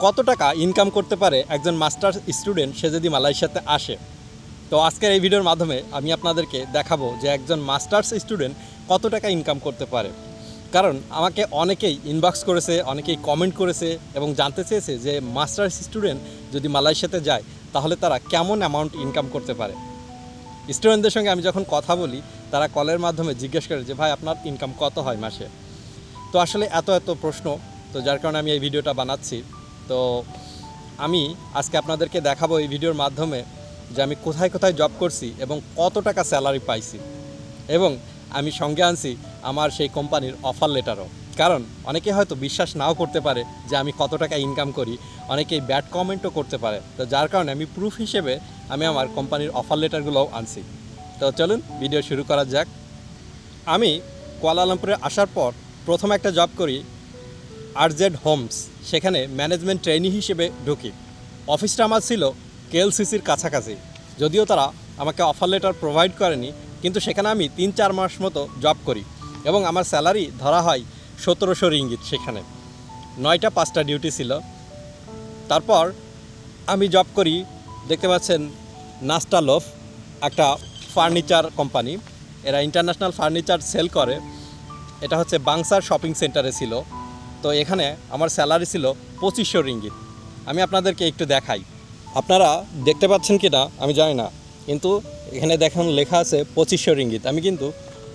কত টাকা ইনকাম করতে পারে একজন মাস্টার্স স্টুডেন্ট সে যদি মালয়েশিয়াতে আসে। তো আজকের এই ভিডিওর মাধ্যমে আমি আপনাদেরকে দেখাবো যে একজন মাস্টার্স স্টুডেন্ট কত টাকা ইনকাম করতে পারে। কারণ আমাকে অনেকেই ইনবক্স করেছে, অনেকেই কমেন্ট করেছে এবং জানতে চেয়েছে যে মাস্টার্স স্টুডেন্ট যদি মালয়েশিয়াতে যায় তাহলে তারা কেমন অ্যামাউন্ট ইনকাম করতে পারে। স্টুডেন্টদের সঙ্গে আমি যখন কথা বলি তারা কলের মাধ্যমে জিজ্ঞেস করে যে ভাই আপনার ইনকাম কত হয় মাসে। তো আসলে এত প্রশ্ন, তো যার কারণে আমি এই ভিডিওটা বানাচ্ছি। তো আমি আজকে আপনাদেরকে দেখাবো এই ভিডিওর মাধ্যমে যে আমি কোথায় কোথায় জব করছি এবং কত টাকা স্যালারি পাইছি, এবং আমি সঙ্গে আনছি আমার সেই কোম্পানির অফার লেটারও। কারণ অনেকে হয়তো বিশ্বাস নাও করতে পারে যে আমি কত টাকা ইনকাম করি, অনেকেই ব্যাড কমেন্টও করতে পারে। তো যার কারণে আমি প্রুফ হিসেবে আমি আমার কোম্পানির অফার লেটারগুলোও আনছি। তো চলুন ভিডিও শুরু করা যাক। আমি কুয়ালালামপুরে আসার পর প্রথম একটা জব করি আরজেড হোমস, সেখানে ম্যানেজমেন্ট ট্রেনি হিসেবে ঢুকি। অফিসটা আমার ছিল কেএলসিসির কাছাকাছি, যদিও তারা আমাকে অফার লেটার প্রোভাইড করেনি, কিন্তু সেখানে আমি 3-4 মাস মতো জব করি এবং আমার স্যালারি ধরা হয় 1700 রিঙ্গিত। সেখানে 9টা 5টা ডিউটি ছিল। তারপর আমি জব করি, দেখতে পাচ্ছেন, নাস্টা লোফ, একটা ফার্নিচার কোম্পানি। এরা ইন্টারন্যাশনাল ফার্নিচার সেল করে। এটা হচ্ছে বাংসার শপিং সেন্টারে ছিল। তো এখানে আমার স্যালারি ছিল 2500 রিঙ্গিত। আমি আপনাদেরকে একটু দেখাই, আপনারা দেখতে পাচ্ছেন কি না আমি জানি না, কিন্তু এখানে দেখুন লেখা আছে 2500 রিঙ্গিত। আমি কিন্তু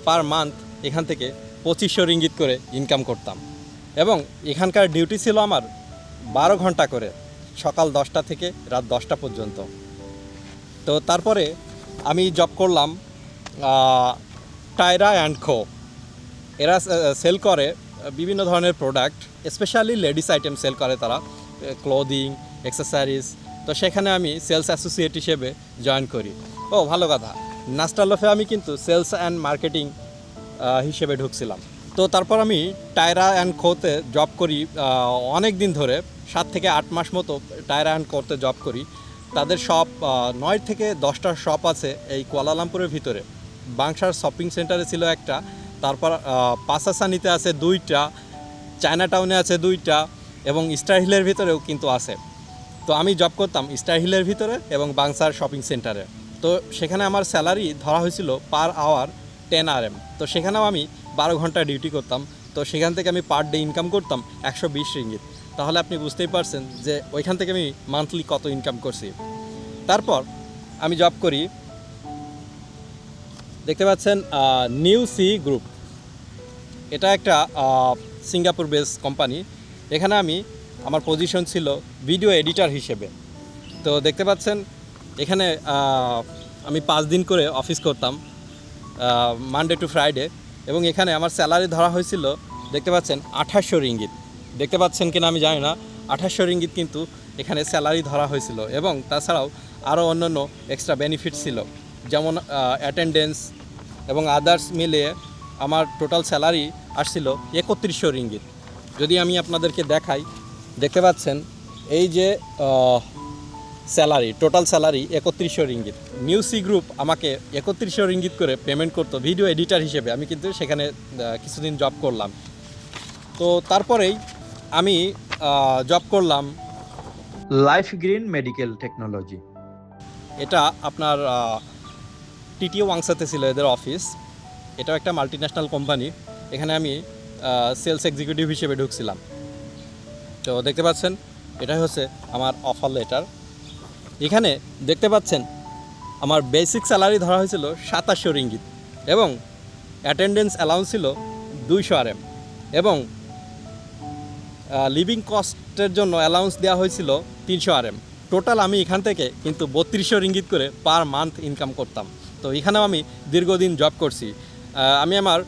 পার মান্থ এখান থেকে 2500 রিঙ্গিত করে ইনকাম করতাম, এবং এখানকার ডিউটি ছিল আমার 12 ঘন্টা করে, সকাল 10টা থেকে রাত 10টা পর্যন্ত। তো তারপরে আমি জব করলাম টায়রা অ্যান্ড খো। এরা সেল করে বিভিন্ন ধরনের product, specially ladies item sale করে তারা, ক্লোদিং, অ্যাক্সেসরিজ। তো সেখানে আমি সেলস অ্যাসোসিয়েট হিসেবে জয়েন করি। ও ভালো কথা, নাস্টালোফে আমি কিন্তু সেলস অ্যান্ড মার্কেটিং হিসেবে ঢুকছিলাম। তো তারপর আমি টায়রা অ্যান্ড খোতে জব করি অনেক দিন ধরে, 7 থেকে 8 মাস মতো টায়রা অ্যান্ড খোতে জব করি। তাদের শপ 9 থেকে 10টা শপ আছে এই কুয়ালালামপুরের ভিতরে। বাংশার শপিং সেন্টারে ছিল একটা, তারপর পাসাসানিতে আছে 2টা, চায়না টাউনে আছে 2টা, এবং স্টার হিলের ভিতরেও কিন্তু আছে। তো আমি জব করতাম স্টার হিলের ভিতরে এবং বাংসার শপিং সেন্টারে। তো সেখানে আমার স্যালারি ধরা হয়েছিল পার আওয়ার 10 RM। তো সেখানেও আমি 12 ঘন্টা ডিউটি করতাম। তো সেখান থেকে আমি পার ডে ইনকাম করতাম 120 রিঙ্গিত। তাহলে আপনি বুঝতেই পারছেন যে ওইখান থেকে আমি মান্থলি কত ইনকাম করছি। তারপর আমি জব করি, দেখতে পাচ্ছেন, নিউ সি গ্রুপ। এটা একটা সিঙ্গাপুর বেস কোম্পানি। এখানে আমার পজিশন ছিল ভিডিও এডিটর হিসেবে। তো দেখতে পাচ্ছেন এখানে আমি 5 দিন করে অফিস করতাম, মানডে টু ফ্রাইডে, এবং এখানে আমার স্যালারি ধরা হয়েছিল, দেখতে পাচ্ছেন, 2800 রিঙ্গিত। দেখতে পাচ্ছেন কিনা আমি জানি না, 2800 রিঙ্গিত কিন্তু এখানে স্যালারি ধরা হয়েছিল। এবং তাছাড়াও আরও অন্যান্য এক্সট্রা বেনিফিট ছিল, যেমন অ্যাটেন্ডেন্স এবং আদার্স মিলিয়ে আমার টোটাল স্যালারি আসছিল 3100 রিঙ্গিত। যদি আমি আপনাদেরকে দেখাই, দেখতে পাচ্ছেন এই যে salary, total salary 3100 ringgit. New C group আমাকে 3100 রিঙ্গিত করে পেমেন্ট করতো ভিডিও এডিটর হিসেবে। আমি কিন্তু সেখানে কিছুদিন জব করলাম। তো তারপরেই আমি জব করলাম লাইফ গ্রিন মেডিকেল টেকনোলজি। এটা আপনার টিটিও ওয়াংসাতে ছিল এদের অফিস। এটাও একটা মাল্টিন্যাশনাল কোম্পানি। এখানে আমি সেলস এক্সিকিউটিভ হিসেবে ঢুকছিলাম। তো দেখতে পাচ্ছেন এটাই হচ্ছে আমার অফার লেটার। এখানে দেখতে পাচ্ছেন আমার বেসিক স্যালারি ধরা হয়েছিল 2700 রিঙ্গিত, এবং অ্যাটেন্ডেন্স অ্যালাউন্স ছিল 200 RM, এবং লিভিং কস্টের জন্য অ্যালাউন্স দেওয়া হয়েছিল 300 RM। টোটাল আমি এখান থেকে কিন্তু 3200 রিঙ্গিত করে পার মান্থ ইনকাম করতাম। তো এখানেও আমি দীর্ঘদিন জব করছি। আমি আমার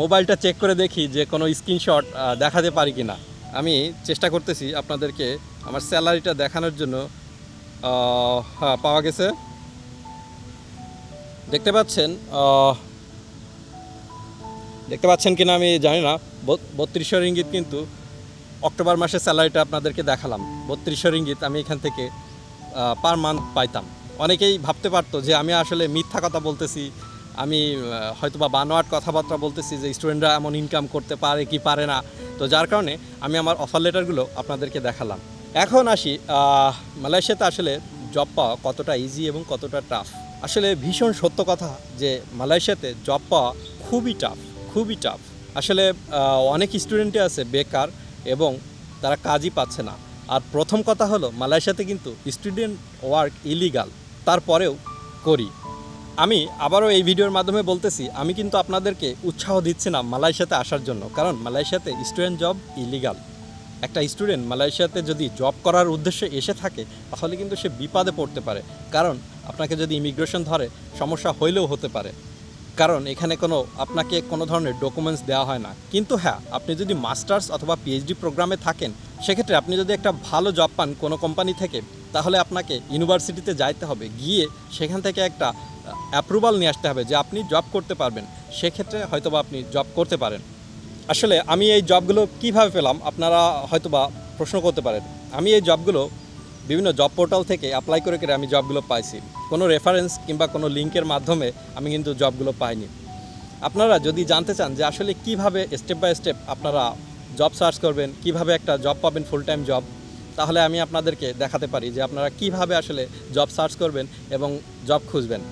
মোবাইলটা চেক করে দেখি যে কোনো স্ক্রিনশট দেখাতে পারি কি না। আমি চেষ্টা করতেছি আপনাদেরকে আমার স্যালারিটা দেখানোর জন্য। হ্যাঁ, পাওয়া গেছে। দেখতে পাচ্ছেন কিনা আমি জানি না, 3200 রিঙ্গিত কিন্তু অক্টোবর মাসের স্যালারিটা আপনাদেরকে দেখালাম। 3200 রিঙ্গিত আমি এখান থেকে পার মান্থ পাইতাম। অনেকেই ভাবতে পারতো যে আমি আসলে মিথ্যা কথা বলতেছি, আমি হয়তো বা বানোয়াট কথাবার্তা বলতেছি যে স্টুডেন্টরা এমন ইনকাম করতে পারে কি পারে না। তো যার কারণে আমি আমার অফার লেটারগুলো আপনাদেরকে দেখালাম। এখন আসি মালয়েশিয়াতে আসলে জব পাওয়া কতটা ইজি এবং কতটা টাফ। আসলে ভীষণ সত্য কথা যে মালয়েশিয়াতে জব পাওয়া খুবই টাফ। আসলে অনেক স্টুডেন্টই আছে বেকার এবং তারা কাজই পাচ্ছে না। আর প্রথম কথা হলো মালয়েশিয়াতে কিন্তু স্টুডেন্ট ওয়ার্ক ইলিগাল, তারপরেও করি। আমি আবারও এই ভিডিওর মাধ্যমে বলতেছি, আমি কিন্তু আপনাদেরকে উৎসাহ দিচ্ছি না মালয়েশিয়াতে আসার জন্য, কারণ মালয়েশিয়াতে স্টুডেন্ট জব ইলিগাল। একটা স্টুডেন্ট মালয়েশিয়াতে যদি জব করার উদ্দেশ্যে এসে থাকে তাহলে কিন্তু সে বিপদে পড়তে পারে, কারণ আপনাকে যদি ইমিগ্রেশন ধরে সমস্যা হইলেও হতে পারে, কারণ এখানে আপনাকে কোনো ধরনের ডকুমেন্টস দেওয়া হয় না। কিন্তু হ্যাঁ, আপনি যদি মাস্টার্স অথবা পিএইচডি প্রোগ্রামে থাকেন, সেক্ষেত্রে আপনি যদি একটা ভালো জব পান কোনো কোম্পানি থেকে, তাহলে আপনাকে ইউনিভার্সিটিতে যাইতে হবে, গিয়ে সেখান থেকে একটা অ্যাপ্রুভাল নিয়ে আসতে হবে যে আপনি জব করতে পারবেন। সেক্ষেত্রে হয়তোবা আপনি জব করতে পারেন। আসলে আমি এই জবগুলো কিভাবে পেলাম আপনারা হয়তোবা প্রশ্ন করতে পারেন। আমি এই জবগুলো বিভিন্ন জব পোর্টাল থেকে অ্যাপ্লাই করে আমি জবগুলো পাইছি। কোনো রেফারেন্স কিংবা কোনো লিঙ্কের মাধ্যমে আমি কিন্তু জবগুলো পাইনি। আপনারা যদি জানতে চান যে আসলে কিভাবে স্টেপ বাই স্টেপ আপনারা জব সার্চ করবেন, কিভাবে একটা জব পাবেন ফুল টাইম জব, তাহলে আমি আপনাদেরকে দেখাতে পারি যে আপনারা কিভাবে আসলে জব সার্চ করবেন এবং জব খুঁজবেন।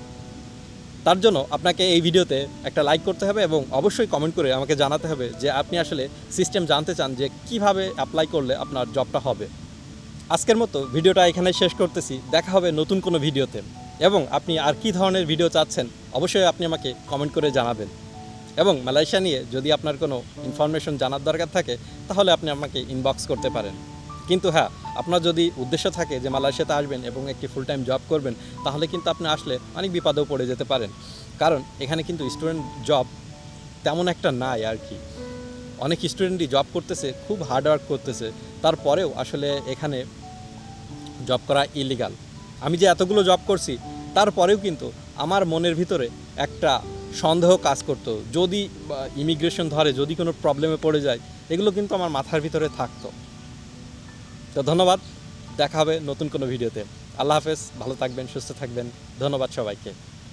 তার জন্য আপনাকে এই ভিডিওতে একটা লাইক করতে হবে এবং অবশ্যই কমেন্ট করে আমাকে জানাতে হবে যে আপনি আসলে সিস্টেম জানতে চান যে কিভাবে অ্যাপ্লাই করলে আপনার জবটা হবে। আজকের মতো ভিডিওটা এখানে শেষ করতেছি। দেখা হবে নতুন কোনো ভিডিওতে, এবং আপনি আর কী ধরনের ভিডিও চাচ্ছেন অবশ্যই আপনি আমাকে কমেন্ট করে জানাবেন। এবং মালয়েশিয়া নিয়ে যদি আপনার কোনো ইনফরমেশন জানার দরকার থাকে তাহলে আপনি আমাকে ইনবক্স করতে পারেন। কিন্তু হ্যাঁ, আপনার যদি উদ্দেশ্য থাকে যে মালয়েশিয়াতে আসবেন এবং একটি ফুল টাইম জব করবেন, তাহলে কিন্তু আপনি আসলে অনেক বিপদেও পড়ে যেতে পারেন, কারণ এখানে কিন্তু স্টুডেন্ট জব তেমন একটা নাই আর কি। অনেক স্টুডেন্টই জব করতেছে, খুব হার্ড ওয়ার্ক করতেছে, তারপরেও আসলে এখানে জব করা ইলিগাল। আমি যে এতগুলো জব করছি তারপরেও কিন্তু আমার মনের ভিতরে একটা সন্দেহ কাজ করতো, যদি ইমিগ্রেশন ধরে, যদি কোনো প্রবলেমে পড়ে যায়, এগুলো কিন্তু আমার মাথার ভিতরে থাকতো। তো ধন্যবাদ, দেখা হবে নতুন কোনো ভিডিওতে। আল্লাহ হাফেজ, ভালো থাকবেন, সুস্থ থাকবেন। ধন্যবাদ সবাইকে।